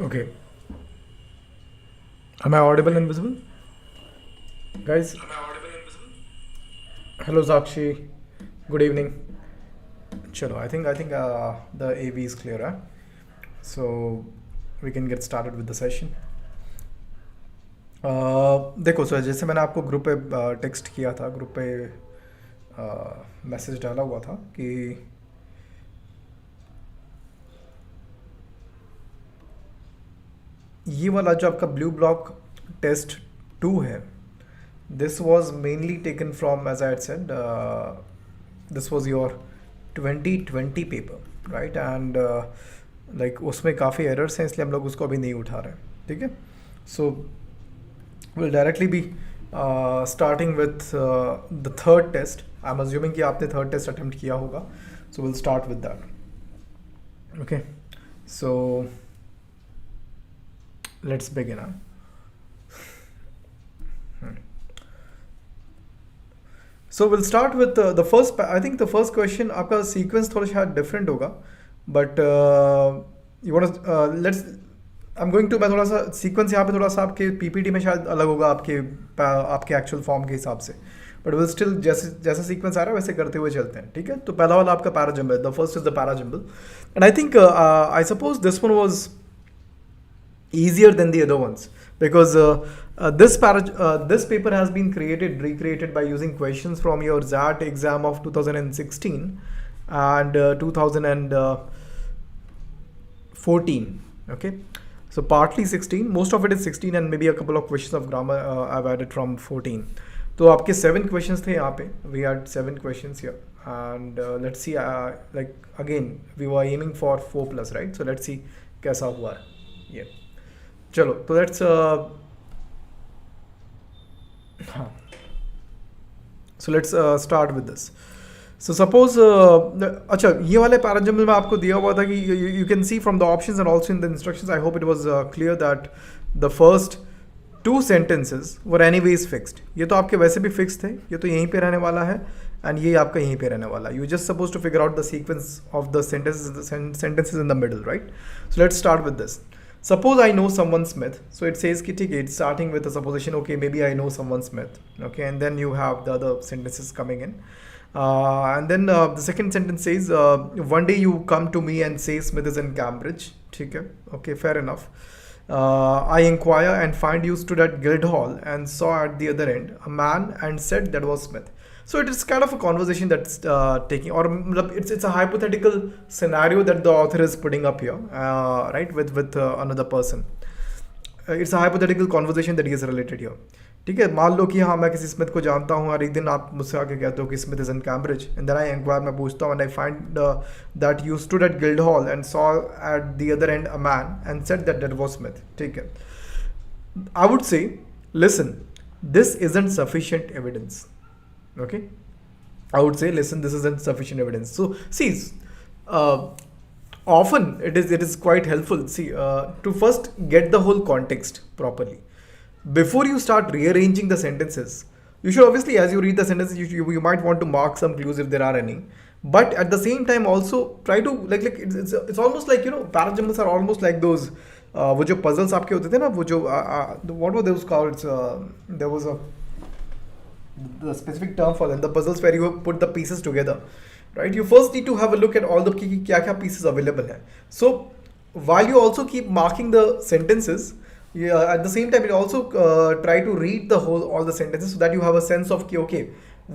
Okay. Am I audible and visible? Guys, hello Zakshi. Good evening. Chalo, I think the AV is clear, huh? So we can get started with the session. देखो sir, जैसे मैंने आपको group पे text किया था, group पे message डाला हुआ था कि ये वाला जो आपका ब्लू ब्लॉक टेस्ट 2 है, this was mainly taken from, as I had said, this was your 2020 paper, right? And like उसमें काफ़ी errors हैं, इसलिए हम लोग उसको अभी नहीं उठा रहे हैं, ठीक है? So we'll directly be starting with the third test. I'm assuming कि आपने third test attempt किया होगा, so we'll start with that. Okay, so let's begin. So we'll start with the first. I think the first question आपका sequence थोड़ा शायद different होगा, but you want to let's. I'm going to मैं थोड़ा सा sequence यहाँ पे थोड़ा सा आपके PPT में शायद अलग होगा आपके actual form के हिसाब से, but we'll still जैसा sequence आ रहा है वैसे करते हुए चलते हैं, ठीक है? तो पहला वाला आपका parajumble, the first is the parajumble, and I think I suppose this one was easier than the other ones because this paper has been recreated by using questions from your ZAT exam of 2016 and 2014. Okay, so partly 16, most of it is 16 and maybe a couple of questions of grammar I've added from 14. तो आपके 7 questions थे यहाँ पे, we had 7 questions here, and let's see, like again we were aiming for 4 plus, right? So let's see कैसा हुआ है ये. चलो तो लेट्स हाँ, so let's start with this. So suppose अच्छा, ये वाले पैराजम्बल में आपको दिया हुआ था कि you can see from the options and also in the instructions. I hope it was clear that the first 2 sentences were anyways fixed. ये तो आपके वैसे भी फिक्स थे, ये तो यहीं पे रहने वाला है एंड ये आपका यहीं पे रहने वाला है. You just suppose to figure out the sequence of the sentences in the middle, right? So let's start with this. Suppose I know someone Smith. So it says कि ठीक है, it's starting with a supposition, okay, maybe I know someone Smith. Okay, and then you have the other sentences coming in. And then the second sentence says, one day you come to me and say Smith is in Cambridge. ठीक है, okay, fair enough. I inquire and find you stood at Guildhall and saw at the other end a man and said that was Smith. So it is kind of a conversation that's taking, or it's a hypothetical scenario that the author is putting up here, right, with another person. It's a hypothetical conversation that he has related here. ठीक है, मान लो कि हाँ मैं किसी Smith को जानता हूँ और एक दिन आप मुझसे आके कहते हो कि Smith is in Cambridge, and then I inquire, मैं पूछता हूँ, and I find that you stood at Guild Hall and saw at the other end a man and said that was Smith. ठीक है, I would say listen, this isn't sufficient evidence. Okay, I would say, listen, this isn't sufficient evidence. So see, often it is quite helpful, see, to first get the whole context properly before you start rearranging the sentences. You should obviously, as you read the sentences, you might want to mark some clues if there are any, but at the same time also try to like it's almost like, you know, parajumbles are almost like those वो जो puzzles आपके होते थे ना, वो जो what were those called, there was the specific term for them, the puzzles where you put the pieces together, right? You first need to have a look at all the kya pieces available hai. So while you also keep marking the sentences, at the same time you also try to read all the sentences so that you have a sense of okay,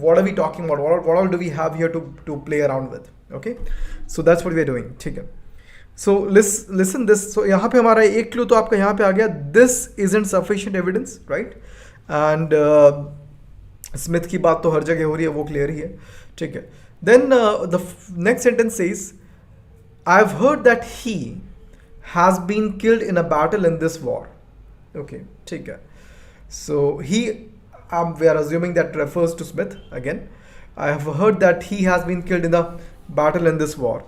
what are we talking about, what all do we have here to play around with. Okay, so that's what we are doing. ठीक है, so listen this. So यहाँ पे हमारा एक clue तो आपका यहाँ पे आ गया, this isn't sufficient evidence, right? And Smith की बात तो हर जगह हो रही है, वो क्लियर ही है. ठीक है, then the next sentence says, I have heard that he has been killed in a battle in this war. Okay, ठीक है, so he, we are assuming that refers to Smith again. I have heard that he has been killed in a battle in this war.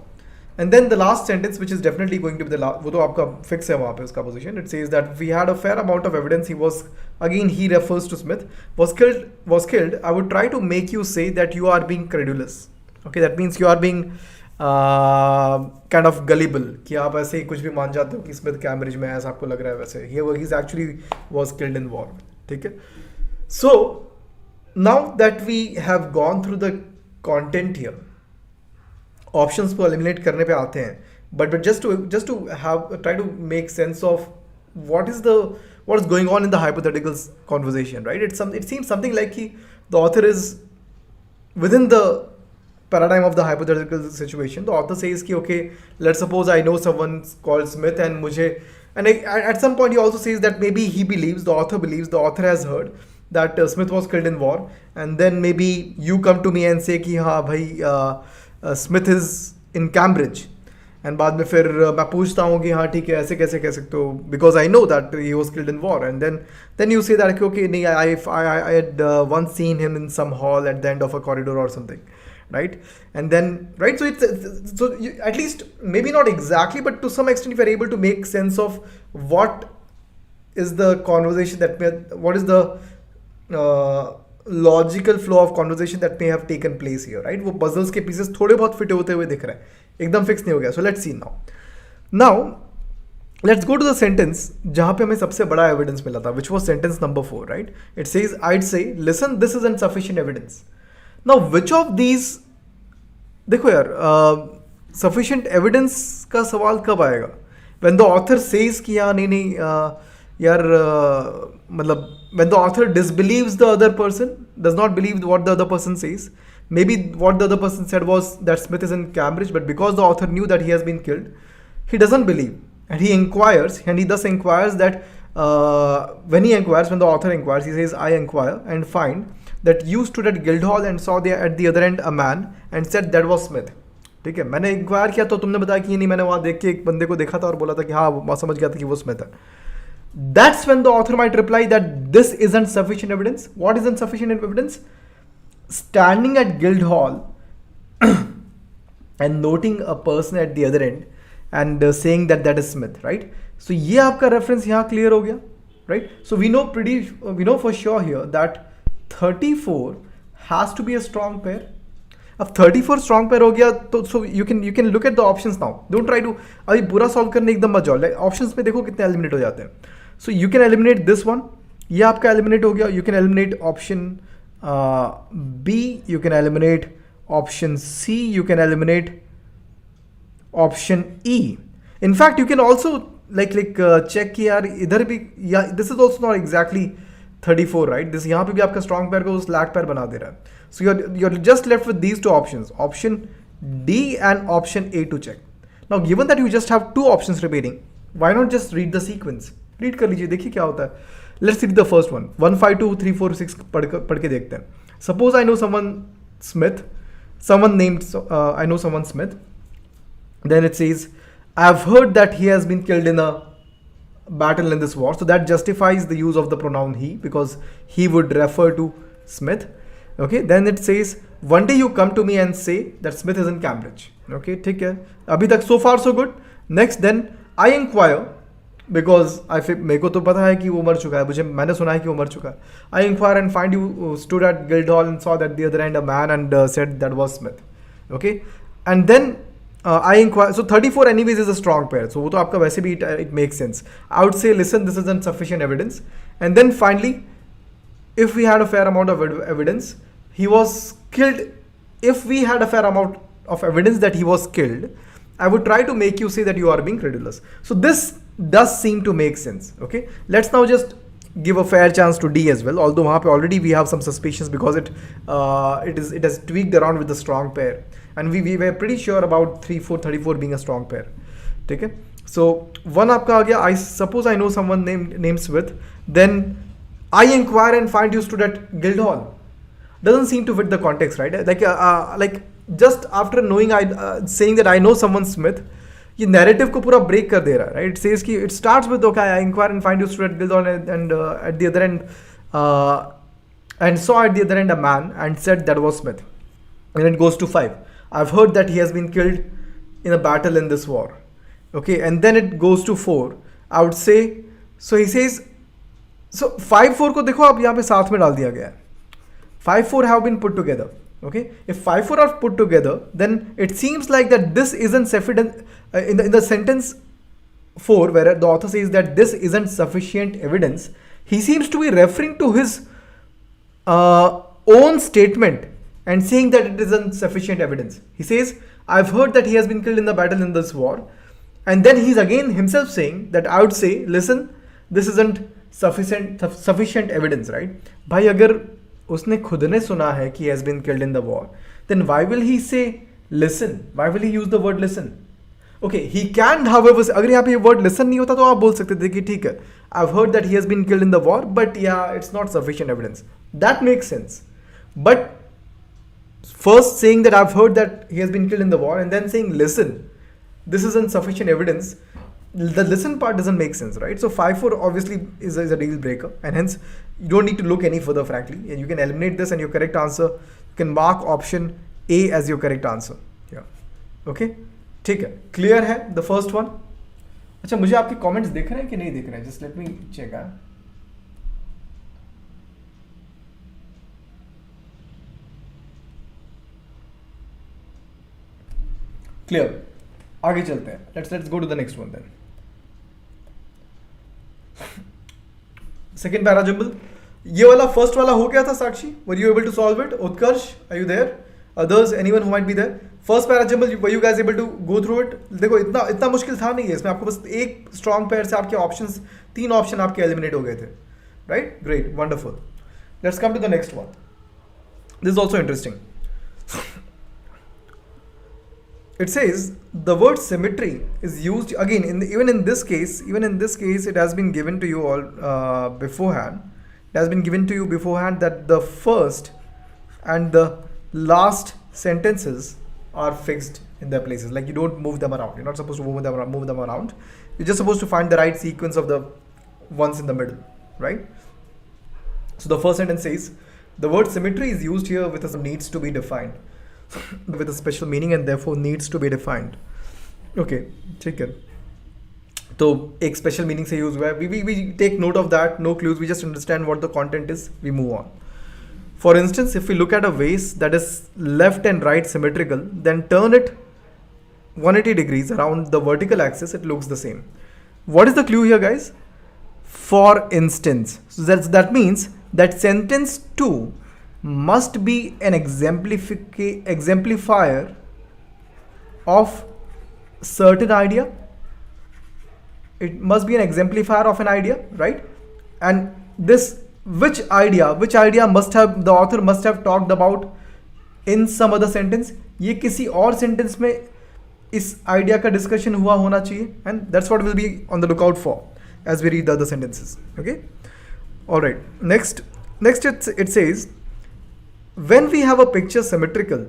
And then the last sentence, which is definitely going to be the last, वो तो आपका fix है वहाँ पे उसका position. It says that we had a fair amount of evidence. He was, again he refers to Smith, was killed. I would try to make you say that you are being credulous. Okay, that means you are being kind of gullible, कि आप ऐसे ही कुछ भी मान जाते हो कि Smith Cambridge में, ऐसा आपको लग रहा है वैसे ही is actually was killed in war. ठीक है. So now that we have gone through the content here, options को एलिमिनेट करने पे आते हैं. But just to have try to make sense of what is the what is going on in the hypothetical conversation, right? It seems something like the author is within the paradigm of the hypothetical situation. The author says ki, okay, let's suppose I know someone called Smith, and at some point he also says that maybe the author has heard that Smith was killed in war, and then maybe you come to me and say ki हाँ भाई Smith is in Cambridge. And बाद में फिर मैं पूछता हूँ कि हाँ ठीक है, ऐसे कैसे कह सकते हो, because I know that he was killed in war. And then you say that okay नहीं, I had once seen him in some hall at the end of a corridor और something, right? And then, right, so at least maybe not exactly, but to some extent if you're able to make sense of what is the conversation what is the logical flow of conversation that may have taken place here, right? वो puzzles के pieces थोड़े बहुत fit होते हुए दिख रहे हैं, एकदम फिक्स नहीं हो गया. So let's see now let's go to the sentence जहाँ पे हमें सबसे बड़ा evidence मिला था, which was sentence number 4, right? It says, I'd say, listen, this isn't sufficient evidence. Now which of these, देखो यार, sufficient evidence का सवाल कब आएगा? When the author says कि यार नहीं यार मतलब when the author disbelieves the other person, does not believe what the other person says. Maybe what the other person said was that Smith is in Cambridge, but because the author knew that he has been killed, he doesn't believe, and he inquires, and he thus inquires that when the author inquires, he says, I inquire and find that you stood at Guildhall and saw there at the other end a man and said that was Smith. ठीक है, मैंने inquire किया तो तुमने बताया कि नहीं, मैंने वहाँ देख के एक बंदे को देखा था और बोला था कि हाँ, मैं समझ गया था कि वो स्मिथ है. That's when the author might reply that this isn't sufficient evidence. What isn't sufficient evidence? Standing at Guildhall and noting a person at the other end and saying that is Smith, right? So ये आपका reference यहाँ clear हो गया, right? So we know for sure here that 34 has to be a strong pair. अब 34 strong pair हो गया तो so you can look at the options now. Don't try to अभी पूरा सॉल्व करने एकदम मत जाओ. ऑप्शंस में देखो कितने एलिमिनेट हो जाते हैं. So you can eliminate this one, ये आपका एलिमिनेट हो गया. You can eliminate option B, you can eliminate option C, you can eliminate option E. In fact you can also like check कि यार इधर भी, या this is also not exactly 34, right? This यहाँ पे भी आपका स्ट्रॉन्ग पेयर को स्लैक पेयर बना दे रहा है. So you're just left with these two options, option D and option A to check. Now given that you just have two options remaining, why not just read the sequence? Read कर लीजिए, देखिए क्या होता है. Let's read the first one. 1, 5, 2, 3, 4, 6 पढ़ के देखते हैं. Suppose I know someone Smith, I know someone Smith. Then it says, I've heard that he has been killed in a battle in this war. So that justifies the use of the pronoun he, because he would refer to Smith. Okay, then it says, one day you come to me and say that Smith is in Cambridge. Okay, ठीक है, अभी तक so far so good. Next, then I inquire, because मेरे को तो पता है कि वो मर चुका है, मैंने सुना है कि वो मर चुका है. I inquire and find you stood at Guildhall and saw that the other end a man and said that was Smith. Okay, and then I inquire. So 34 anyways is a strong pair. So वो तो आपका वैसे भी it makes sense. I would say, listen, this isn't sufficient evidence. And then finally, if we had a fair amount of evidence, he was killed. If we had a fair amount of evidence that he was killed, I would try to make you say that you are being credulous. So this does seem to make sense. Okay, let's now just give a fair chance to D as well. Although वहाँ पे already we have some suspicions because it has tweaked around with the strong pair, and we were pretty sure about 3, 4, 34 being a strong pair. ठीक है, so one आपका आ गया. I suppose I know someone named Smith. Then I inquire and find you stood at Guildhall. Doesn't seem to fit the context, right? Like just after knowing saying that I know someone Smith, ये narrative को पूरा break कर दे रहा है, right? It says कि it starts with, okay, I inquire and find you stood at Guildhall and at the other end and saw at the other end a man and said that was Smith. And it goes to 5. I've heard that he has been killed in a battle in this war. Okay, and then it goes to 4. I would say, so he says, so 5, 4 को देखो आप यहाँ पे साथ में डाल दिया गया है. 5, 4 have been put together. Okay, if 5 4 are put together, then it seems like that this isn't sufficient in the sentence 4, where the author says that this isn't sufficient evidence. He seems to be referring to his own statement and saying that it isn't sufficient evidence. He says, I've heard that he has been killed in the battle in this war. And then he's again himself saying that I would say, listen, this isn't sufficient evidence, right? Bhai, agar उसने खुद ने सुना है कि he has been killed in the war, then why will he say listen? Why will he use the word listen? Okay, he can, however, अगर यहाँ पे ये word listen नहीं होता तो आप बोल सकते थे कि ठीक है, I've heard that he has been killed in the war, but yeah, it's not sufficient evidence. That makes sense. But first saying that I've heard that he has been killed in the war and then saying listen, this isn't sufficient evidence, the listen part doesn't make sense, right? So 5 4 obviously is a deal breaker, and hence you don't need to look any further, frankly, and you can eliminate this, and your correct answer, you can mark option A as your correct answer. Yeah. Okay, ठीक है, clear है the first one. अच्छा, मुझे आपके comments दिख रहे हैं कि नहीं दिख रहे हैं? Just let me check. Clear. आगे चलते हैं. Let's go to the next one then. Second para jumble. ये वाला first वाला हो गया था साक्षी? Were you able to solve it? Utkarsh, are you there? Others, anyone who might be there? First para jumble, were you guys able to go through it? देखो इतना मुश्किल था नहीं है इसमें, आपको बस एक strong pair से आपके options, 3 option आपके eliminate हो गए थे, right? Great, wonderful. Let's come to the next one. This is also interesting. It says the word symmetry is used again even in this case it has been given to you all beforehand. It has been given to you beforehand that the first and the last sentences are fixed in their places. Like, you don't move them around. You're not supposed to move them around. You're just supposed to find the right sequence of the ones in the middle, right? So the first sentence says the word symmetry is used here with a needs to be defined, with a special meaning, and therefore needs to be defined. Okay, ठीक है. तो एक special meaning से use हुआ है. We take note of that. No clues. We just understand what the content is. We move on. For instance, if we look at a vase that is left and right symmetrical, then turn it 180 degrees around the vertical axis, it looks the same. What is the clue here, guys? For instance. So that means that sentence 2 must be an exemplifier of certain idea. It must be an exemplifier of an idea, right? And this, which idea must have, the author must have talked about in some other sentence. ये किसी और sentence में इस idea का discussion हुआ होना चाहिए, and that's what we'll be on the lookout for as we read the other sentences. Okay, all right. Next it says, when we have a picture symmetrical,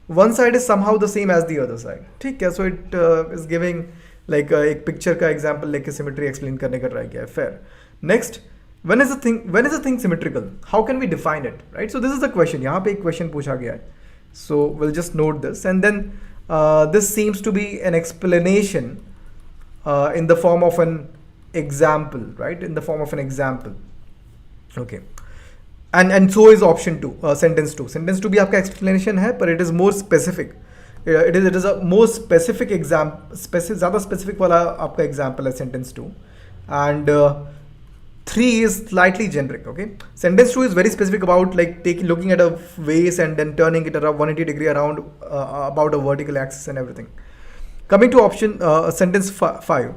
one side is somehow the same as the other side. ठीक है, so it is giving like एक picture का example लेके symmetry explain करने का try किया है. Fair. Next, when is a thing symmetrical? How can we define it, right? So this is the question. यहाँ पे एक question पूछा गया है. So we'll just note this, and then this seems to be an explanation in the form of an example, right? In the form of an example. Okay. And so is option 2, sentence 2. Sentence 2 भी आपका explanation है, but it is more specific. It is a more specific example, ज़्यादा specific वाला आपका example है sentence 2. And 3 is slightly generic. Okay. Sentence 2 is very specific about like looking at a vase and then turning it around 180 degree around about a vertical axis and everything. Coming to option sentence 5.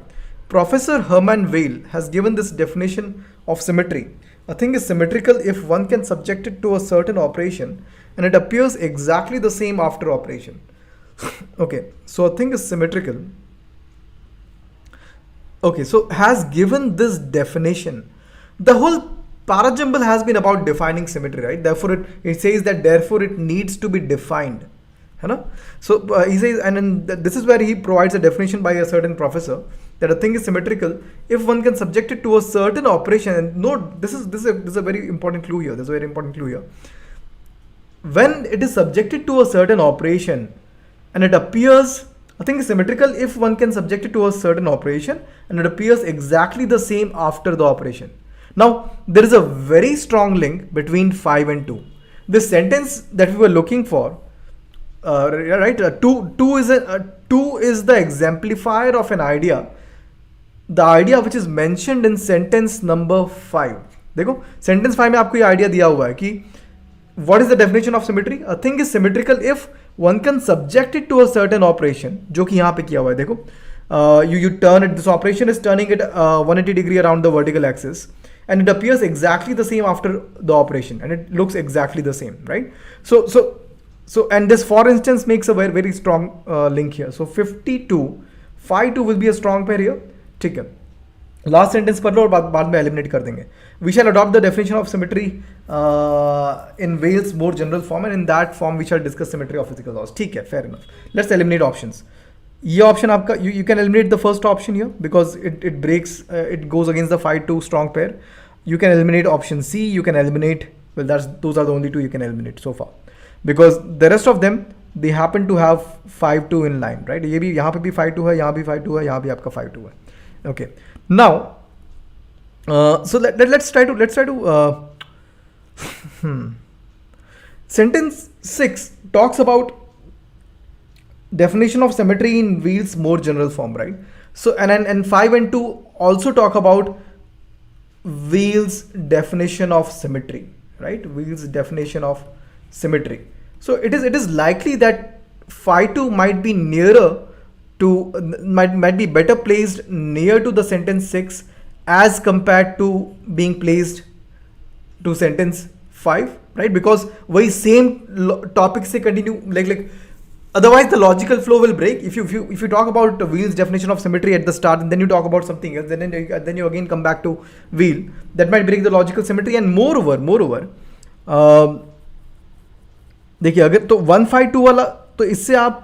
Professor Herman Weil has given this definition of symmetry. A thing is symmetrical if one can subject it to a certain operation and it appears exactly the same after operation. Okay, so a thing is symmetrical. Okay, so has given this definition. The whole parajumble has been about defining symmetry, right? Therefore, it says that therefore it needs to be defined. So he says, and then this is where he provides a definition by a certain professor that a thing is symmetrical if one can subject it to a certain operation. And note, this is a very important clue here. There's a very important clue here. When it is subjected to a certain operation and it appears, a thing is symmetrical if one can subject it to a certain operation and it appears exactly the same after the operation. Now, there is a very strong link between 5 and 2. this sentence that we were looking for, right? Two is the exemplifier of an idea, the idea which is mentioned in sentence number 5. देखो sentence 5 में आपको ये idea दिया हुआ है कि what is the definition of symmetry? A thing is symmetrical if one can subject it to a certain operation, जो कि यहाँ पे किया हुआ है. देखो you turn it, this operation is turning it 180 degree around the vertical axis, and it appears exactly the same after the operation, and it looks exactly the same, right? So and this for instance makes a very very strong link here. So 52 phi 2 will be a strong pair here. ठीक है, last sentence पढ़ लो और बाद में eliminate कर देंगे. We shall adopt the definition of symmetry in Weyl's more general form, and in that form we shall discuss symmetry of physical laws. ठीक है, fair enough. Let's eliminate options. ये option आपका, you can eliminate the first option here because it breaks, it goes against the 5-2 strong pair. You can eliminate option C, you can eliminate, well those are the only two you can eliminate so far, because the rest of them they happen to have 5-2 in line, right? ये भी यहाँ पे भी 5-2 है, यहाँ भी 5-2 है, यहाँ भी आपका 5-2 है. Okay, now so let's try to sentence 6 talks about definition of symmetry in Wheel's more general form, right? So and 5 and 2 also talk about Wheel's definition of symmetry, right? Wheel's definition of symmetry. So it is likely that phi 2 might be nearer to, might be better placed near to the sentence 6 as compared to being placed to sentence 5, right? Because वही same topic से continue, like otherwise the logical flow will break. If you talk about Wheel's definition of symmetry at the start and then you talk about something else, then you again come back to Wheel, that might break the logical symmetry. And moreover देखिए अगर तो 152 वाला, तो इससे आप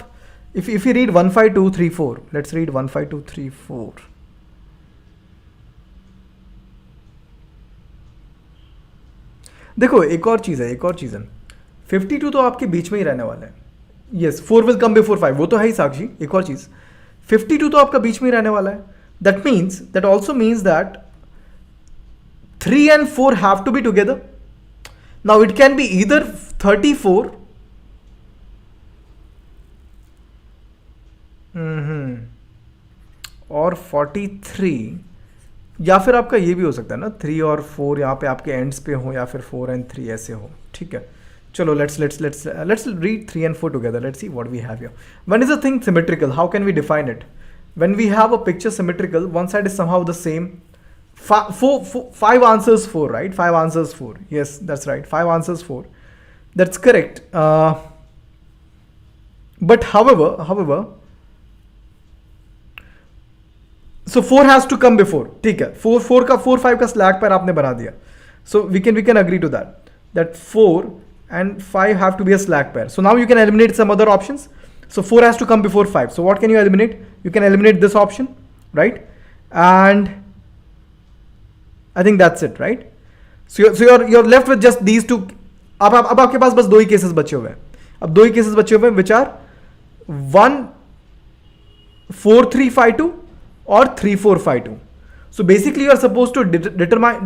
if you read 15234, let's read 15234. देखो एक और चीज़ है 52 तो आपके बीच में ही रहने वाला है. Yes, 4 will come before 5, वो तो है ही साक्षी. एक और चीज 52 तो आपका बीच में ही रहने वाला है. That also means that 3 and 4 have to be together. Now it can be either 34 और 43, या फिर आपका ये भी हो सकता है ना 3 और 4 यहाँ पे आपके एंड्स पे हो, या फिर 4 and 3 ऐसे हो. ठीक है, चलो let's read 3 and 4 together. Let's see what we have here. When is a thing symmetrical? How can we define it? When we have a picture symmetrical, one side is somehow the same. 5 answers 4, right? 5 answers 4. Yes, that's right. 5 answers 4. That's correct. But however, so 4 has to come before. ठीक है, 4 5 का slack pair आपने बना दिया. So we can agree to that 4 and 5 have to be a slack pair. So now you can eliminate some other options. So 4 has to come before 5. So what can you eliminate? You can eliminate this option, right? And I think that's it, right? So you're left with just these two. अब आपके पास बस 2 ही cases बचे हुए हैं. अब 2 ही cases बचे हुए हैं which are 1 4 3 5 2 or 3 4 5 2. So basically you are supposed to determine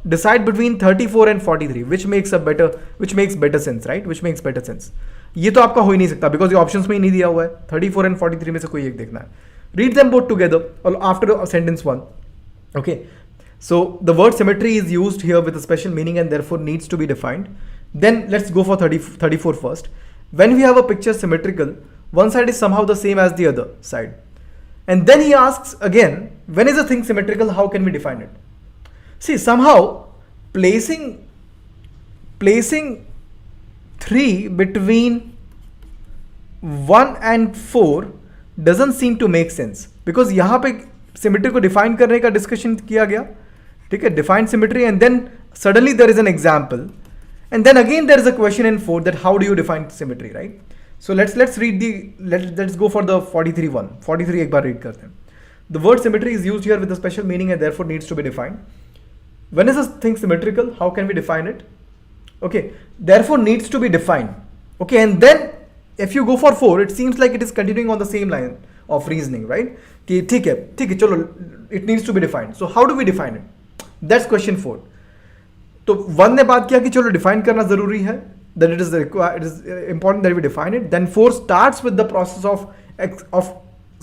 decide between 34 and 43, which makes better sense, right? Which makes better sense. ये तो आपका हो ही नहीं सकता because ये options में ही नहीं दिया हुआ है. 34 and 43 में से कोई एक देखना है. Read them both together after sentence 1. Okay, so the word symmetry is used here with a special meaning and therefore needs to be defined. Then let's go for 34 first. When we have a picture symmetrical, one side is somehow the same as the other side. And then he asks again, when is a thing symmetrical? How can we define it? See, somehow placing 3 between 1 and 4 doesn't seem to make sense, because यहाँ पे symmetry को define करने का discussion किया गया. ठीक है, define symmetry, and then suddenly there is an example, and then again there is a question in 4 that how do you define symmetry, right? So let's go for the 43 one. 43 एक बार read करते हैं. The word symmetry is used here with a special meaning and therefore needs to be defined. When is a thing symmetrical? How can we define it? Okay, therefore needs to be defined. Okay, and then if you go for 4, it seems like it is continuing on the same line of reasoning, right? कि ठीक है चलो, it needs to be defined. So how do we define it? That's question 4. तो one ने बात किया कि चलो डिफाइन करना जरूरी है, that it is required, it is important that we define it. Then 4 starts with the process of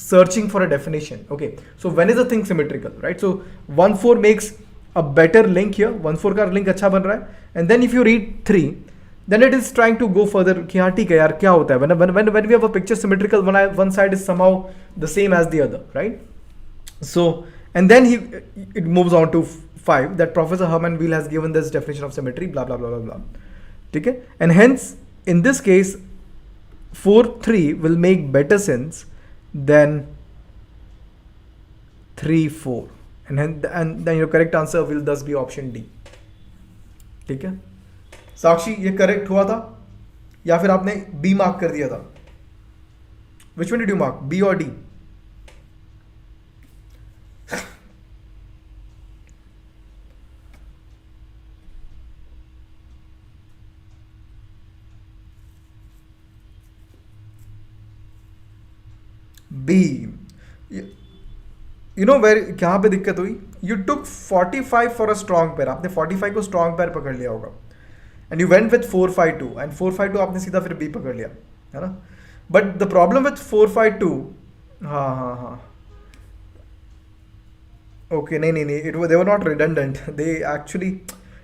searching for a definition. Okay, so when is the thing symmetrical, right? So 1-4 makes a better link here. 1-4 का link अच्छा बन रहा है. And then if you read 3, then it is trying to go further कि हाँ ठीक है यार क्या होता है when we have a picture symmetrical, one side is somehow the same as the other, right? So and then it moves on to 5 that Professor Herman Wheeler has given this definition of symmetry, blah blah blah blah blah. ठीक है, and hence in this case 4-3 will make better sense than 3-4, and then your correct answer will thus be option D. ठीक है साक्षी, ये correct हुआ था या फिर आपने बी मार्क कर दिया था? Which one did you mark, B और D? B. You know where कहाँ पे दिक्कत हुई? You took 45 for a strong pair. आपने 45 को स्ट्रॉन्ग पेयर पकड़ लिया होगा and you went with 4-5-2 and 4-5-2 आपने सीधा फिर बी पकड़ लिया, है ना? बट द प्रॉब्लम विथ 4-5-2, हाँ ओके, नहीं it they were not redundant, they actually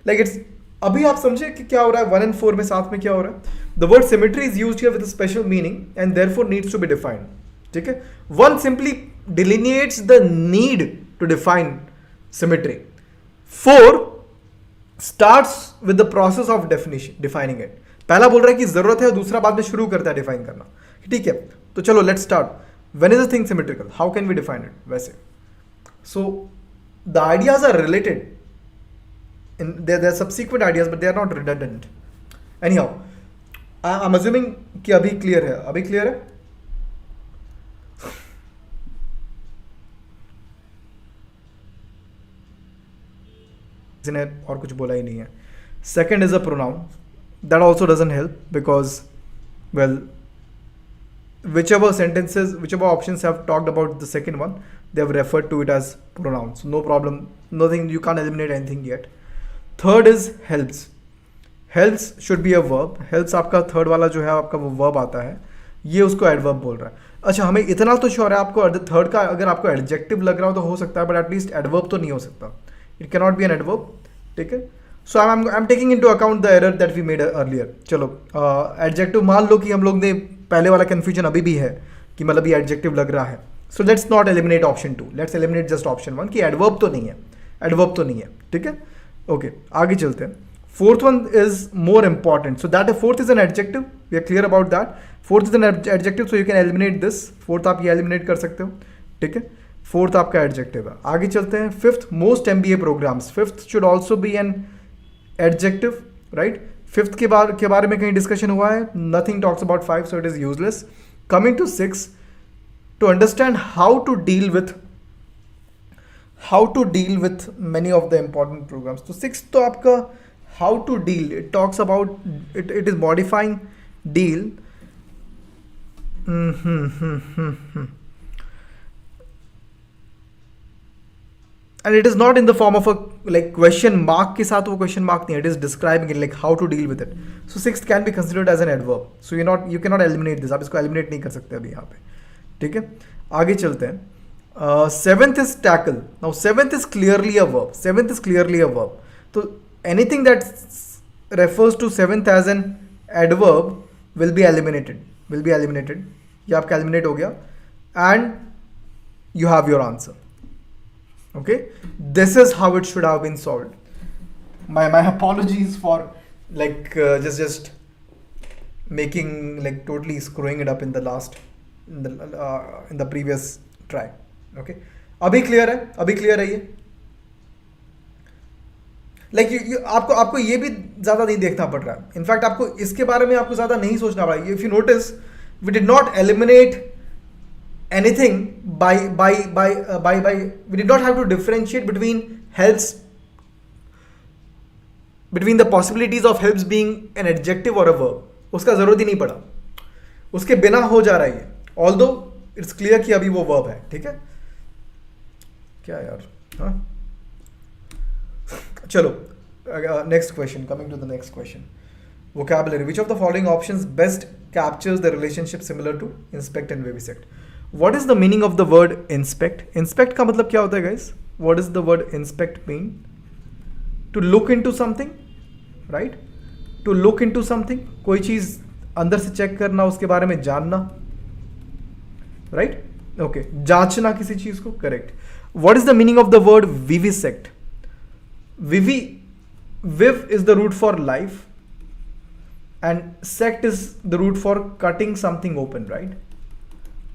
like it's. अभी आप समझे कि क्या हो रहा है 1 and 4 में, साथ में क्या हो रहा है? The word symmetry is used here with a special meaning and therefore needs to be defined. ठीक है, 1 simply delineates the need to define symmetry. 4 starts with the process of defining it. पहला बोल रहा है कि जरूरत है, दूसरा बाद में शुरू करता है डिफाइन करना. ठीक है, तो चलो let's start. When is a thing symmetrical, how can we define it? वैसे so the ideas are related in there are subsequent ideas but they are not redundant. Anyhow, I'm assuming कि अभी clear है, अभी clear है. ने और कुछ बोला ही नहीं है. Second is a pronoun, that also doesn't help because well whichever sentences, whichever options have talked about the second one, they have referred to it as pronouns. No problem, nothing, you can't eliminate anything yet. Third is helps. Helps should be a verb. Helps आपका third वाला जो है आपका वो verb आता है, ये उसको adverb बोल रहा है. अच्छा, हमें इतना तो श्योर है आपको थर्ड का अगर आपको एडजेक्टिव लग रहा हो तो हो सकता है, बट एटलीस्ट एडवर्ब तो नहीं हो सकता. It cannot be an adverb. ठीक है, सो I'm taking into account the error that we made earlier. चलो एडजेक्टिव मान लो कि हम लोग ने पहले वाला कन्फ्यूजन अभी भी है कि मतलब ये एडजेक्टिव लग रहा है. So let's not eliminate option 2, let's eliminate just option 1 कि एडवर्ब तो नहीं है, एडवर्ब तो नहीं है. ठीक है, ओके आगे चलते हैं. Fourth one is more important. So that fourth is an adjective, we are clear about that. Fourth is an adjective, so you can eliminate this. Fourth आप ये एलिमिनेट कर सकते हो. ठीक है, फोर्थ आपका एडजेक्टिव है. आगे चलते हैं. Fifth, most MBA programmes. Fifth should also be an adjective, right? Fifth के बारे में कहीं डिस्कशन हुआ है? Nothing talks about 5, so it is useless. Coming to 6, to understand how to deal with many of the important programmes. तो 6 तो आपका how to deal, it talks about it is modifying deal. And it is not in the form of a like question mark के साथ, वो question mark नहीं है, it is describing it like how to deal with it. So 6th can be considered as an adverb. So you cannot eliminate this. आप इसको eliminate नहीं कर सकते अभी यहाँ पे. ठीक है, आगे चलते हैं. 7th is tackle. Now 7th is clearly a verb. 7th is clearly a verb. तो anything that refers to 7th as an adverb will be eliminated. ये आपका eliminate हो गया and you have your answer. Okay, this is how it should have been solved. My apologies for like just making like totally screwing it up in the last in the previous try. Okay, अभी clear है ये. Like आपको ये भी ज़्यादा नहीं देखना पड़ रहा है. इनफैक्ट आपको इसके बारे में आपको ज़्यादा नहीं सोचना पड़ा. If you notice, we did not eliminate anything by we did not have to differentiate between the possibilities of helps being an adjective or a verb. उसका ज़रूरत ही नहीं पड़ा, उसके बिना हो जा रहा है. although it's clear कि अभी वो verb है. ठीक है, क्या यार, हाँ चलो Next question. Coming to the next question. Vocabulary. Which of the following options best captures the relationship similar to inspect and vivisect? What is the meaning of the word inspect? Inspect का मतलब क्या होता है guys? What does the word inspect mean? To look into something, right? To look into something. कोई चीज़ अंदर से check करना, उसके बारे में जानना, right? Okay. जांचना किसी चीज़ को, correct. What is the meaning of the word vivisect? Viv is the root for life, and sect is the root for cutting something open, right?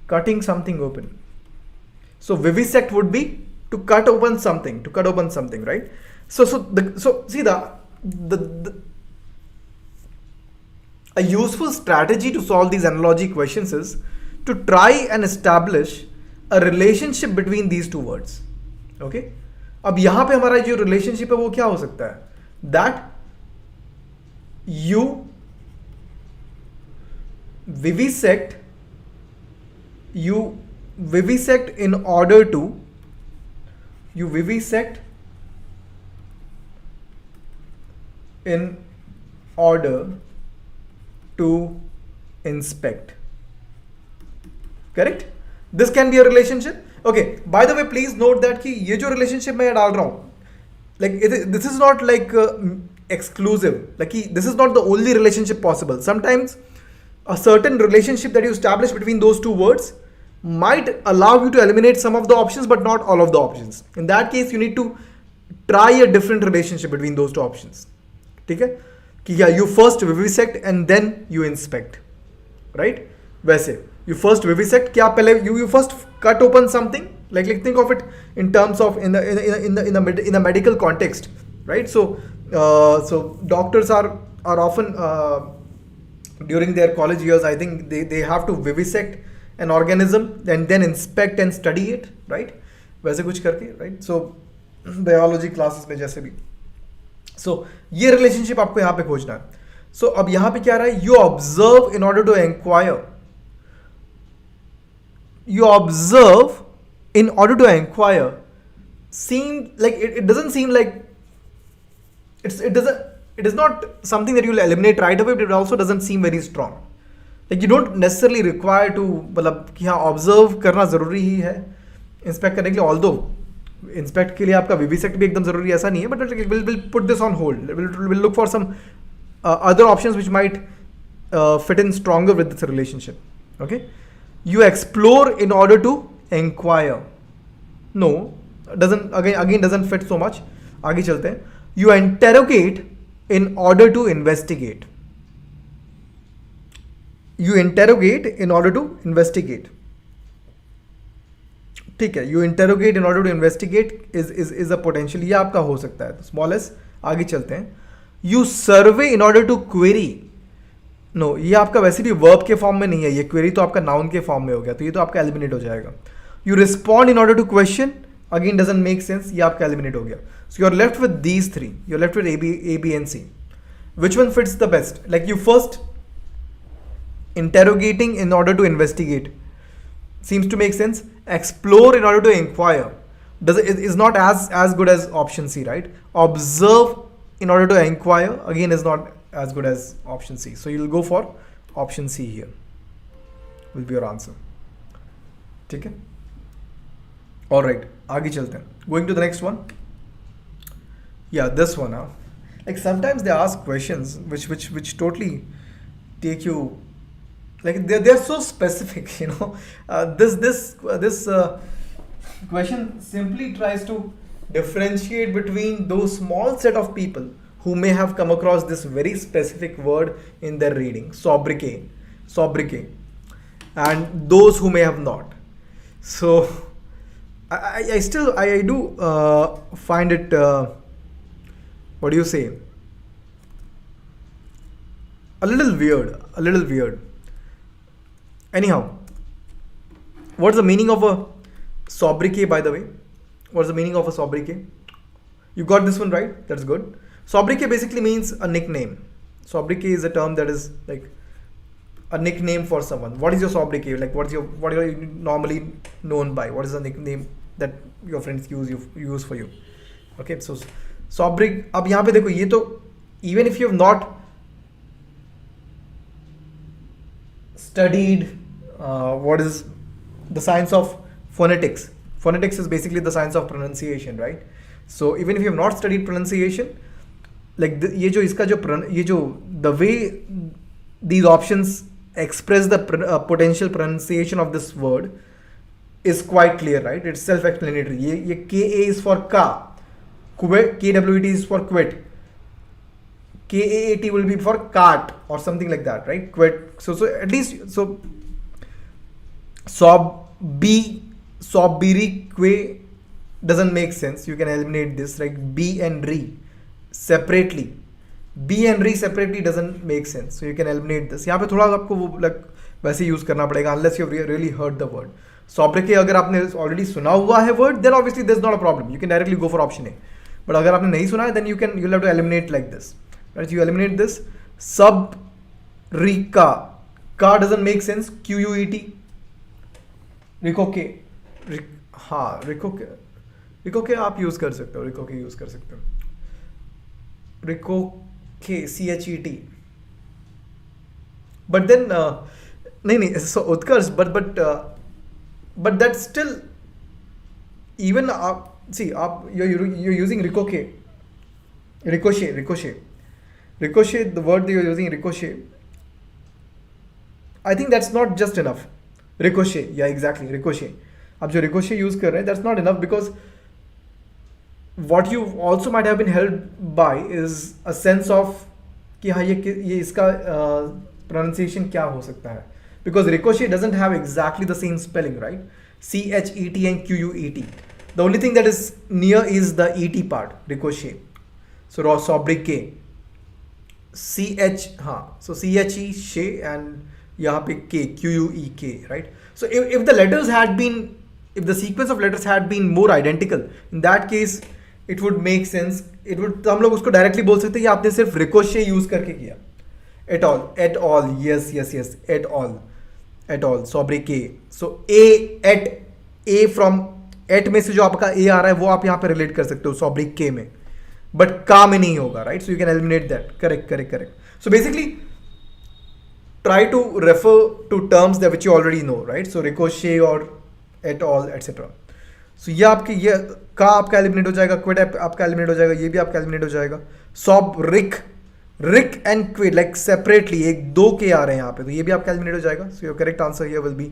Cutting something open. So vivisect would be to cut open something, right? So see a useful strategy to solve these analogy questions is to try and establish a relationship between these two words. Okay? अब यहाँ पे हमारा जो relationship है वो क्या हो सकता है? That you vivisect in order to inspect. Correct? This can be a relationship. Okay, by the way, please note that कि ये जो relationship मैं डाल रहा हूँ, like this is not like exclusive. Like this is not the only relationship possible. Sometimes a certain relationship that you establish between those two words might allow you to eliminate some of the options, but not all of the options. In that case, you need to try a different relationship between those two options. ठीक है? कि yeah, you first vivisect and then you inspect, right? वैसे you first vivisect, क्या पहले you first cut open something, like think of it in terms of in a medical context, right? So doctors are often during their college years, I think they have to vivisect an organism and then inspect and study it, right? वैसे कुछ करके, right? So biology classes में जैसे भी. So ये relationship आपको यहाँ पे खोजना है. So अब यहाँ पे क्या रहा है? You observe in order to inquire. You observe in order to inquire. Seem like it doesn't seem like it is not something that you'll eliminate right away, but it also doesn't seem very strong. Like you don't necessarily require to मतलब कि हाँ observe करना ज़रूरी ही है inspect करने के लिए, although inspect के लिए आपका vivisect भी एकदम ज़रूरी ऐसा नहीं है, but we'll put this on hold. We'll look for some other options which might fit in stronger with this relationship. Okay, you explore in order to inquire. No, again doesn't fit so much. आगे चलते हैं. You interrogate in order to investigate. You interrogate in order to investigate. ठीक है, you interrogate in order to investigate is a potential. ये आपका हो सकता है. Small s. आगे चलते हैं. You survey in order to query. No, ये आपका वैसे भी verb के फॉर्म में नहीं है. ये query तो आपका noun के फॉर्म में हो गया, तो ये तो आपका eliminate हो जाएगा. You respond in order to question. Again doesn't make sense. ये आपका eliminate हो गया. So you're left with these three. You're left with A, B, and C. Which one fits the best? Like you first interrogating in order to investigate seems to make sense. Explore in order to inquire is not as good as option C, right? Observe in order to inquire again is not as good as option C. So you'll go for option C here. Will be your answer. ठीक है? All right. आगे चलते हैं. Going to the next one. Yeah, this one. Like sometimes they ask questions which totally take you. Like they're so specific, you know. This question simply tries to differentiate between those small set of people who may have come across this very specific word in their reading, sobriquet, and those who may have not. So I do find it. What do you say? A little weird. Anyhow, what's the meaning of a sobriquet, by the way? What's the meaning of a sobriquet? You got this one right? That's good. Sobriquet basically means a nickname. Sobriquet is a term that is like a nickname for someone. What is your sobriquet? Like what are you normally known by? What is the nickname that your friends use for you? Okay, so सॉब्रिक, अब यहाँ पे देखो ये तो even if you have not studied what is the science of phonetics. Phonetics is basically the science of pronunciation, right? So even if you have not studied pronunciation, like ये जो इसका जो ये जो the way these options express the potential pronunciation of this word is quite clear, right? It's self-explanatory. ये KA is for ka, KWT is for quit, KAAT will be for cart or something like that, right? Quit. So at least so sobbiri que doesn't make sense. You can eliminate this, like B and re separately. B and re separately doesn't make sense. So you can eliminate this. यहाँ पे थोड़ा आपको वो like वैसे use करना पड़ेगा unless you really heard the word. Sobriquet अगर आपने already सुना हुआ है word, then obviously there's not a problem. You can directly go for option A. But अगर आपने नहीं सुना है, then you'll have to eliminate like this. Right, you eliminate this. Sub Rika, ka doesn't make sense. QUET. Ricoke, हाँ रिकोके आप use कर सकते हो, रिकोके यूज कर सकते हो, रिकोके CHET. बट देन नहीं सो उत्कर्ष, बट दैट स्टिल इवन आप सी आप you're using रिकोके, ricochet, the word that you're using, ricochet, I think that's not just enough. Ricochet, yeah, exactly, ricochet. आप जो ricochet use कर रहे हैं, that's not enough, because what you also might have been held by is a sense of कि हाँ ये इसका pronunciation क्या हो सकता है, because ricochet doesn't have exactly the same spelling, right? CHET and QUET. The only thing that is near is the ET part, ricochet. So sobriquet, CH, हाँ, so CHE, she, and यहाँ पे K, QUEK, right? So if the letters had been, if the sequence of letters had been more identical, in that case it would make sense. It would, तो हम लोग उसको directly बोल सकते हैं कि आपने सिर्फ ricochet use करके किया. Et al, yes, et al, sobriquet. So A from eight में से जो आपका ए आ रहा है वो आप यहाँ पे रिलेट कर सकते हो sobriquet में, बट का में नहीं होगा, right? So you can eliminate that. Correct. So basically try to refer to terms that which you already know, right? So ricochet और एट ऑल एटसेट्रा. सो ये आपके ये का आपका एलिमिनेट हो जाएगा, क्विट आपका एलिमिनेट हो जाएगा, ये भी आपका एलिमिनेट हो जाएगा. Rick and quit like separately एक दो के आ रहे हैं यहाँ पे, तो ये भी आपका एलिमिनेट हो जाएगा. So your correct answer here will be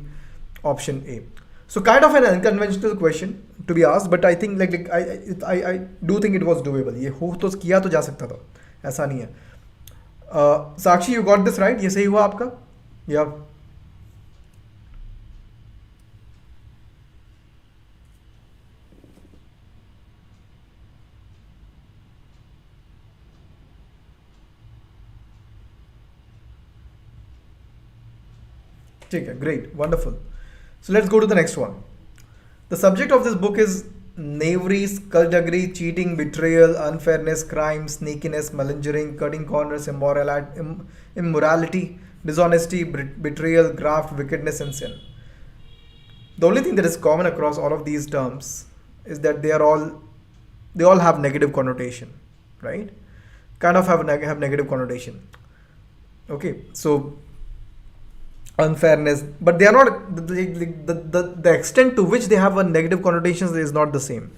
option A. So kind of an unconventional question to be asked, but I think I do think it was doable. ये हो तो किया तो जा सकता था, ऐसा नहीं है. साक्षी, you got this right? ये सही हुआ आपका? Yeah. ठीक है, great, wonderful. So let's go to the next one. The subject of this book is knavery, skullduggery, cheating, betrayal, unfairness, crime, sneakiness, malingering, cutting corners, immorality, dishonesty, betrayal, graft, wickedness, and sin. The only thing that is common across all of these terms is that they all have negative connotation, right? Kind of have negative connotation. Okay, so unfairness, but they are not, the extent to which they have a negative connotations is not the same.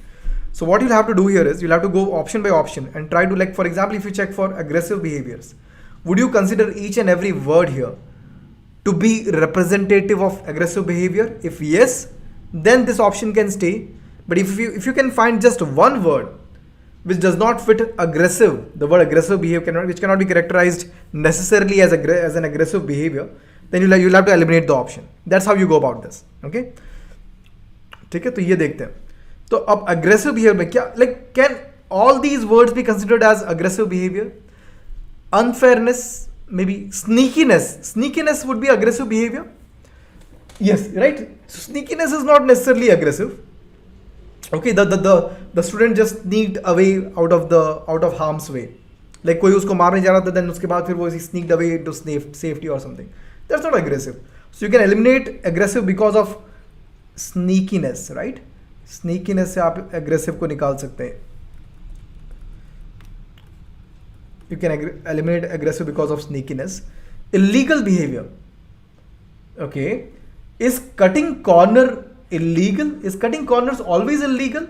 So what you'll have to do here is you'll have to go option by option and try to, like, for example, if you check for aggressive behaviors, would you consider each and every word here to be representative of aggressive behavior? If yes, then this option can stay. But if you can find just one word which does not fit aggressive, the word aggressive behavior which cannot be characterized necessarily as an aggressive behavior, then you'll have to eliminate the option. That's how you go about this. Okay, ठीक है, तो ये देखते हैं. तो अब aggressive behavior में क्या, like, can all these words be considered as aggressive behavior? Unfairness, maybe. Sneakiness would be aggressive behavior. Yes, right? So sneakiness is not necessarily aggressive. Okay, the student just sneaked away out of harm's way. Like कोई उसको मारने जा रहा था, then उसके बाद फिर वो sneaked away to safety or something. That's not aggressive. So you can eliminate aggressive because of sneakiness, right? Sneakiness से आप aggressive को निकाल सकते हैं. You can eliminate aggressive because of sneakiness. Illegal behavior. Okay. Is cutting corner illegal? Is cutting corners always illegal?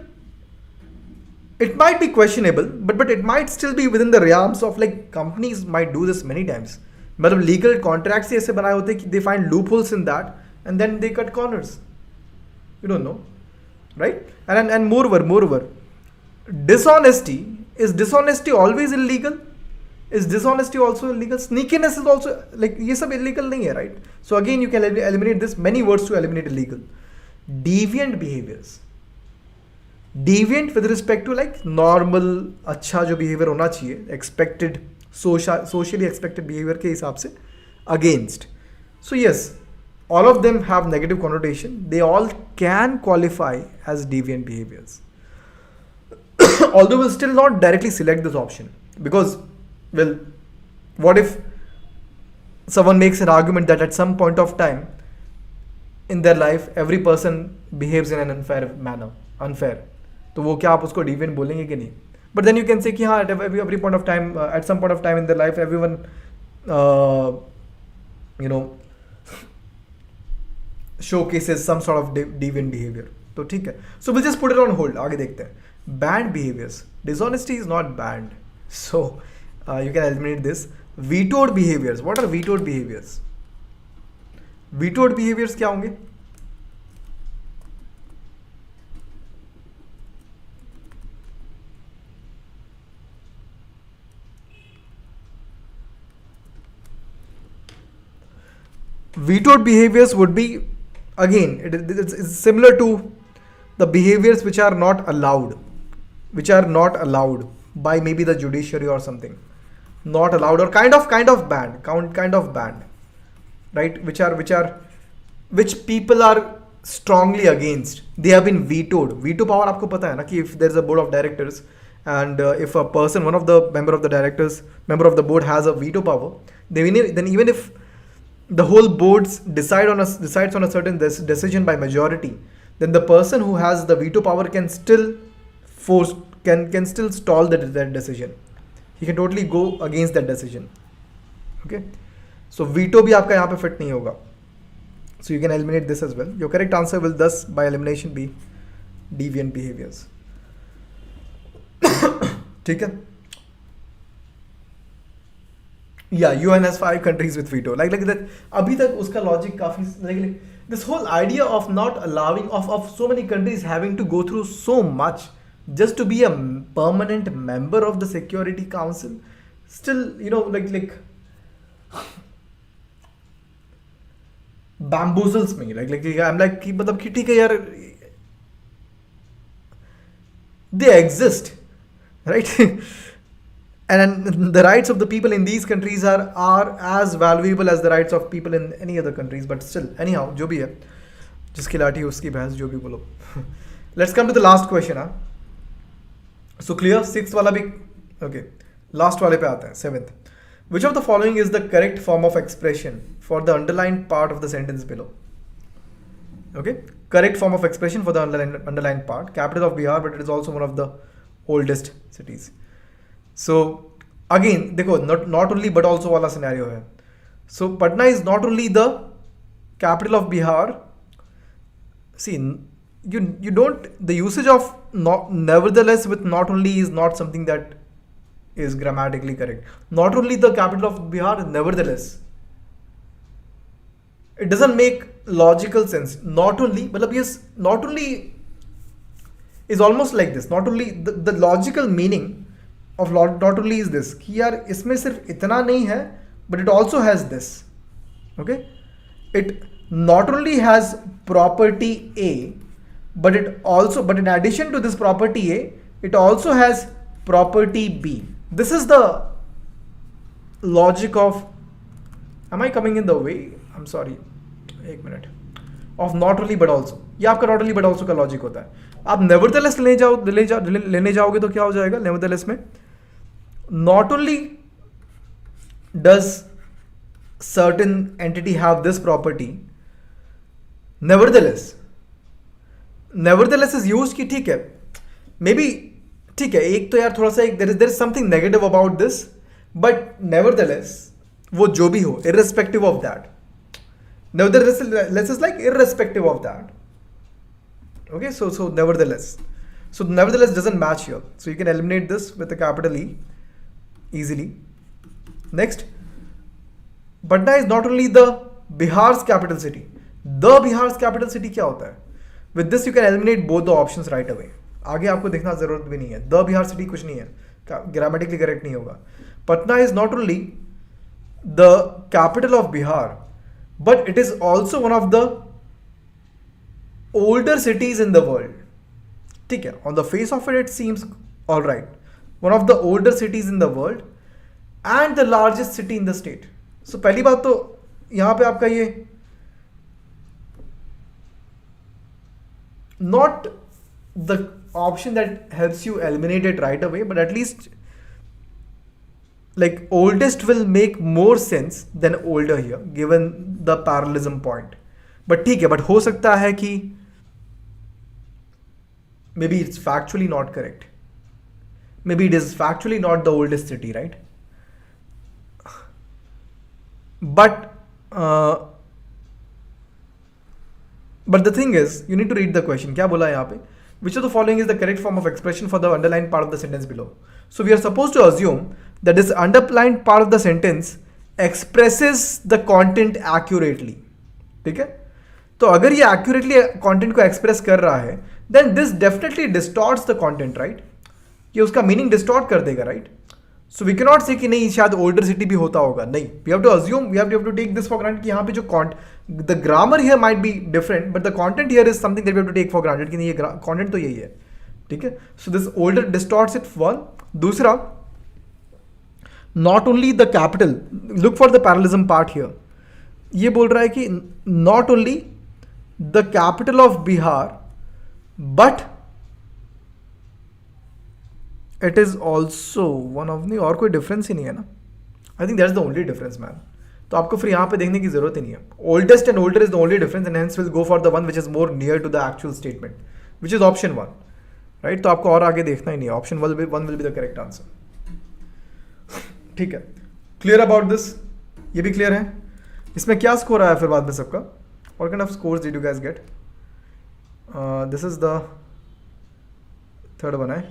It might be questionable, but it might still be within the realms of, like, companies might do this many times. मतलब legal contracts ऐसे बनाए होते हैं कि they find loopholes in that and then they cut corners. You don't know, right? And moreover, dishonesty always illegal? Is dishonesty also illegal? Sneakiness is also, like, ये सब illegal नहीं है, right? So again, you can eliminate this. Many words to eliminate illegal. Deviant behaviors. Deviant with respect to, like, normal अच्छा जो behavior होना चाहिए, expected, socially expected behavior के हिसाब से, against. So yes, all of them have negative connotation. They all can qualify as deviant behaviors. Although we'll still not directly select this option, because, well, what if someone makes an argument that at some point of time in their life every person behaves in an unfair manner, unfair, तो वो क्या आप उसको deviant बोलेंगे कि नहीं? But then you can say कि हाँ, at every point of time, at some point of time in their life, everyone, showcases some sort of deviant behavior. तो ठीक है. So we'll just put it on hold. आगे देखते हैं. Banned behaviors. Dishonesty is not banned. So you can eliminate this. Vetoed behaviors. What are vetoed behaviors? Vetoed behaviors क्या होंगे? Vetoed behaviors would be, again, it's similar to the behaviors which are not allowed by maybe the judiciary or something, not allowed or kind of banned, right? Which people are strongly against. They have been vetoed. Veto power आपको पता है ना कि if there is a board of directors and if a person, one of the member of the board has a veto power, then even if the whole board decides on a certain decision by majority, then the person who has the veto power can still stall that decision. He can totally go against that decision. Okay, so veto भी आपका यहाँ पे fit नहीं होगा. So you can eliminate this as well. Your correct answer will thus by elimination be deviant behaviors. ठीक है. Yeah, UN has 5 countries with veto. Like that. अभी तक उसका logic काफी, like this whole idea of not allowing of so many countries having to go through so much just to be a permanent member of the Security Council, still, like bamboozles me. Like I'm like कि मतलब कि ठीक है यार, they exist, right? And the rights of the people in these countries are as valuable as the rights of people in any other countries. But still, anyhow, जो भी है, जिसकी लाठी उसकी भैंस, जो भी बोलो. Let's come to the last question. So clear? 6th वाला भी, okay. Last वाले पे आते हैं, 7th. Which of the following is the correct form of expression for the underlined part of the sentence below? Okay, correct form of expression for the underlined part. Capital of Bihar, but it is also one of the oldest cities. So again, देखो, not only but also वाला scenario है. So Patna is not only the capital of Bihar. See, you don't, the usage of nevertheless with not only is not something that is grammatically correct. Not only the capital of Bihar, nevertheless. It doesn't make logical sense. Not only, but yes, not only is almost like this. Not only, the logical meaning of not only is this कि यार इसमें सिर्फ इतना नहीं है, but it also has this. Okay, it not only has property A, but in addition to this property A, it also has property B. This is the logic of, am I coming in the way? I'm sorry, एक minute. Of not only but also. ये आपका not only but also का logic होता है. आप nevertheless लेने जाओगे तो क्या हो जाएगा? Nevertheless में not only does certain entity have this property, nevertheless is used कि ठीक है, maybe ठीक है, एक तो यार थोड़ा सा there is something negative about this, but nevertheless वो जो भी हो, irrespective of that, nevertheless is like irrespective of that. Okay, so nevertheless doesn't match here, so you can eliminate this with a capital E easily. Next, Patna is not only the Bihar's capital city. The Bihar's capital city क्या होता है? With this you can eliminate both the options right away. आगे आपको देखना जरूरत भी नहीं है. The Bihar city कुछ नहीं है, grammatically correct नहीं होगा. Patna is not only the capital of Bihar, but it is also one of the older cities in the world. ठीक है, on the face of it seems all right. One of the older cities in the world and the largest city in the state. So पहली बात तो यहाँ पे आपका ये not the option that helps you eliminate it right away, but at least like oldest will make more sense than older here given the parallelism point. But ठीक है, but हो सकता है कि maybe it's factually not correct. Maybe it is factually not the oldest city, right? But the thing is, you need to read the question. क्या बोला है यहाँ पे? Which of the following is the correct form of expression for the underlined part of the sentence below? So we are supposed to assume that this underlined part of the sentence expresses the content accurately. ठीक है? तो अगर ये accurately content को express कर रहा है, then this definitely distorts the content, right? ये उसका meaning distort कर देगा, right? So we cannot say कि नहीं शायद older city भी होता होगा. नहीं, we have to assume, we have to take this for granted कि यहाँ पे जो the grammar here might be different, but the content here is something that we have to take for granted कि नहीं ये content तो यही है. ठीक है? So this older distorts it, one. दूसरा, not only the capital, look for the parallelism part here. ये बोल रहा है कि not only the capital of Bihar, but it is also one of the, और कोई difference ही नहीं है ना. I think that's the only difference, man. तो आपको फिर यहाँ पे देखने की जरूरत ही नहीं है. Oldest and older is the only difference, and hence we'll go for the one which is more near to the actual statement, which is option one, right? तो आपको और आगे देखना ही नहीं है. Option one will be the correct answer. ठीक है, clear about this? ये भी clear है. इसमें क्या स्कोर आया फिर बाद में सबका? What kind of scores did you guys get? This is the third one, है.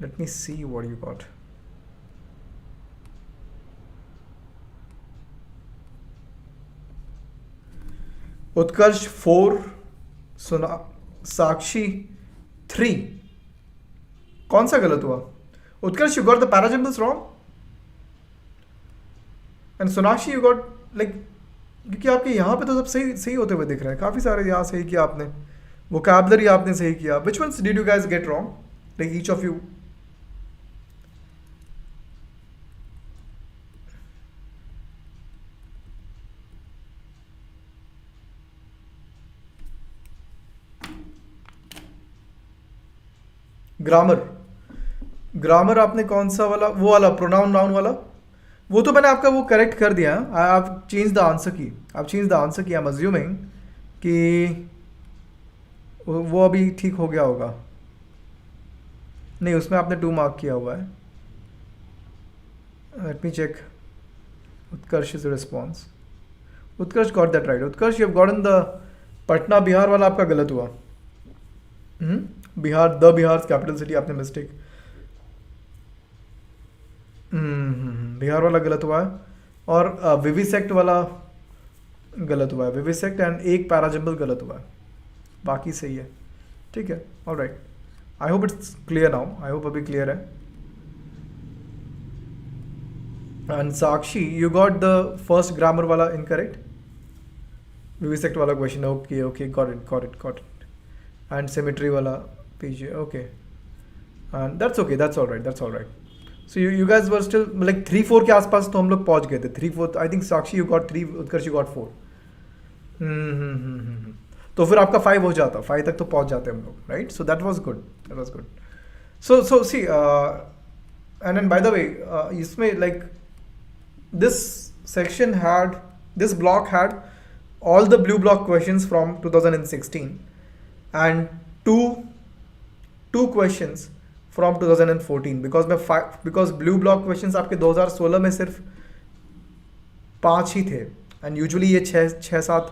Let me see what you got. Utkarsh 4, Sakshi 3. कौन सा गलत हुआ? Utkarsh, you got the parajumbles wrong, and Sonakshi you got like, क्योंकि आपके यहाँ पे तो सब सही होते हुए दिख रहे हैं. काफी सारे यहाँ सही किया आपने, vocabulary आपने सही किया. Which ones did you guys get wrong? Like each of you. Grammar आपने कौन सा वाला, वो वाला प्रोनाउन नाउन वाला, वो तो मैंने आपका वो करेक्ट कर दिया. आप चेंज द आंसर की, आई एम अज्यूमिंग कि वो अभी ठीक हो गया होगा. नहीं, उसमें आपने 2 मार्क किया हुआ है. Let me check. Utkarsh is response. Utkarsh got that right. Utkarsh you have gotten the Patna Bihar वाला आपका गलत हुआ. Bihar, the Bihar capital city, आपने मिस्टेक. बिहार वाला गलत हुआ है, और विविसेक्ट वाला गलत हुआ है. विविसेक्ट एंड एक पैराजम्बल गलत हुआ है, बाकी सही है. ठीक है, alright. I hope it's clear now. I hope अभी क्लियर है. And Sakshi, you got the first grammar वाला इनकरेक्ट. विविसेक्ट वाला question. Okay, got it. And symmetry वाला पीछे. Okay, and that's okay, that's alright. So you guys were still like 3-4 के आसपास तो हम लोग पहुंच गए थे. 3-4 I think. Sakshi you got 3, Utkarsh you got 4. तो फिर आपका 5 हो जाता, 5 तक तो पहुंच जाते हम लोग, right? So that was good. So see, and then by the way, इसमें like this section had, this block had all the blue block questions from 2016 and two questions from 2014 because blue block questions आपके 2016 में सिर्फ 5 ही थे and usually ये 6-7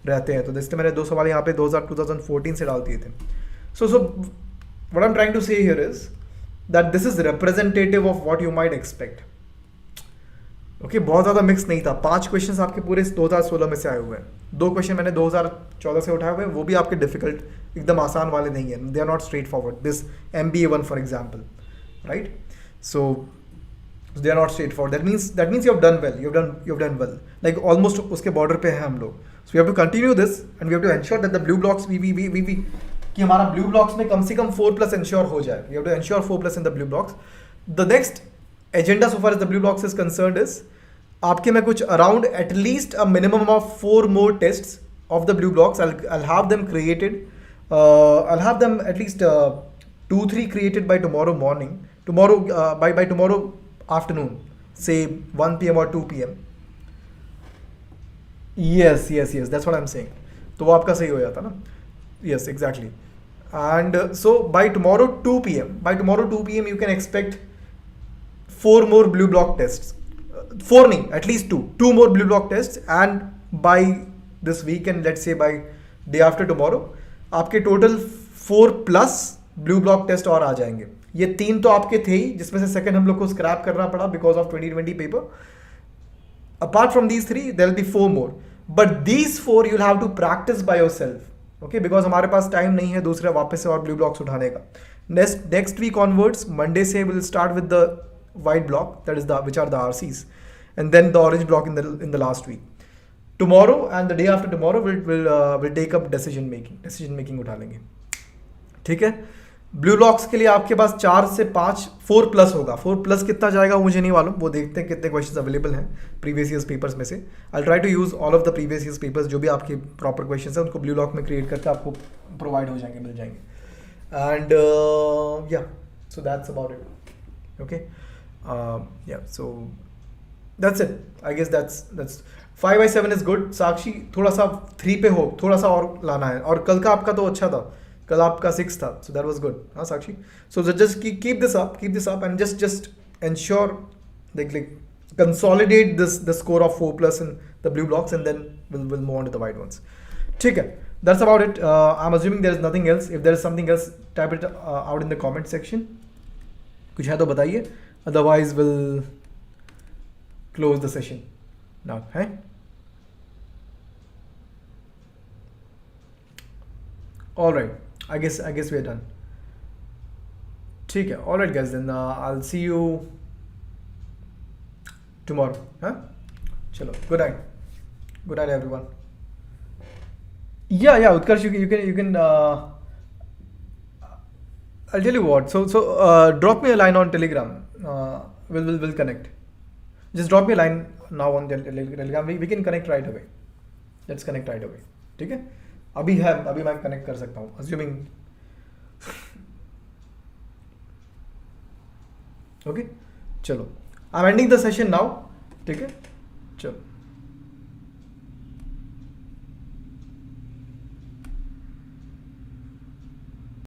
रहते हैं, तो इसलिए मैंने 2 सवाल यहाँ पे 2014 से डाल दिए थे. So what I am trying to say here is that this is representative of what you might expect. Okay, बहुत ज़्यादा मिक्स नहीं था. 5 क्वेश्चंस आपके पूरे 2016 में से आए हुए हैं. 2 क्वेश्चन मैंने 2014 से उठाए हुए हैं, वो भी आपके डिफिकल्ट एकदम आसान वाले नहीं है. They are not straightforward. This MBA1 for example, right? So they are not straightforward. That means you have done well. You have done well, like almost उसके बॉर्डर पे हैं हम लोग. So we have to continue this and we have to ensure that the blue blocks we कि हमारा blue blocks में कम से कम 4+ ensure हो जाए. We have to ensure 4+ in the blue blocks. The next agenda so far as the blue blocks is concerned is आपके मैं कुछ around at least a minimum of 4 more tests of the blue blocks. I'll have them created. I'll have them at least 2-3 created by tomorrow morning. By tomorrow afternoon, say 1 PM or 2 PM. Yes. That's what I'm saying. तो वो आपका सही हो जाता ना. Yes, exactly. And so by tomorrow 2 PM, you can expect 4 more blue block tests. 4 नहीं, at least 2 more blue block tests, and by this weekend, let's say by day after tomorrow, आपके total 4+ blue block test और आ जाएंगे. ये 3 तो आपके थे ही, जिसमें से सेकंड हम लोग को स्क्रैप करना पड़ा because of 2020 paper. Apart from these 3, there will be 4 more, but these 4 you'll have to practice by yourself. Okay, because हमारे पास टाइम नहीं है दूसरा वापस से और ब्लू ब्लॉक्स उठाने का. Next week onwards, Monday से we'll start with the white block, that is which are the RCs, and then the orange block in the last week. Tomorrow and the day after tomorrow we'll take up decision making उठा लेंगे. ठीक है. Blue blocks के लिए आपके पास 4 से 5 4+ होगा. 4+ कितना जाएगा वो मुझे नहीं मालूम, वो देखते हैं कितने क्वेश्चंस अवेलेबल हैं प्रीवियस ईयर्स पेपर्स में से. I try to use all of the previous years papers, जो भी आपके प्रॉपर क्वेश्चंस हैं उनको ब्लू ब्लॉक में क्रिएट करके आपको प्रोवाइड हो जाएंगे, मिल जाएंगे. एंड या so that's about it. Okay, yeah, so that's it. I guess that's 5/7 is good. साक्षी थोड़ा सा 3 पे हो, थोड़ा सा और लाना है. और कल का आपका तो अच्छा था, कल आपका 6 था, so that was good. हाँ साक्षी, so just keep this up and just ensure like consolidate the score of 4+ in the blue blocks, and then we'll move on to the white ones. ठीक है, that's about it. I'm assuming there is nothing else. If there is something else, type it out in the comment section. कुछ है तो बताइए. Otherwise, we'll close the session now. Hey? All right. I guess we're done. ठीक है. All right, guys. Then I'll see you tomorrow. Huh? चलो. Good night. Good night, everyone. Yeah. Utkarsh, you can. I'll tell you what. So drop me a line on Telegram. We'll connect. Just drop me a line now on Telegram. We can connect right away. Let's connect right away. ठीक है? अभी मैं connect कर सकता हूँ. Assuming. Okay. चलो. I'm ending the session now. ठीक है?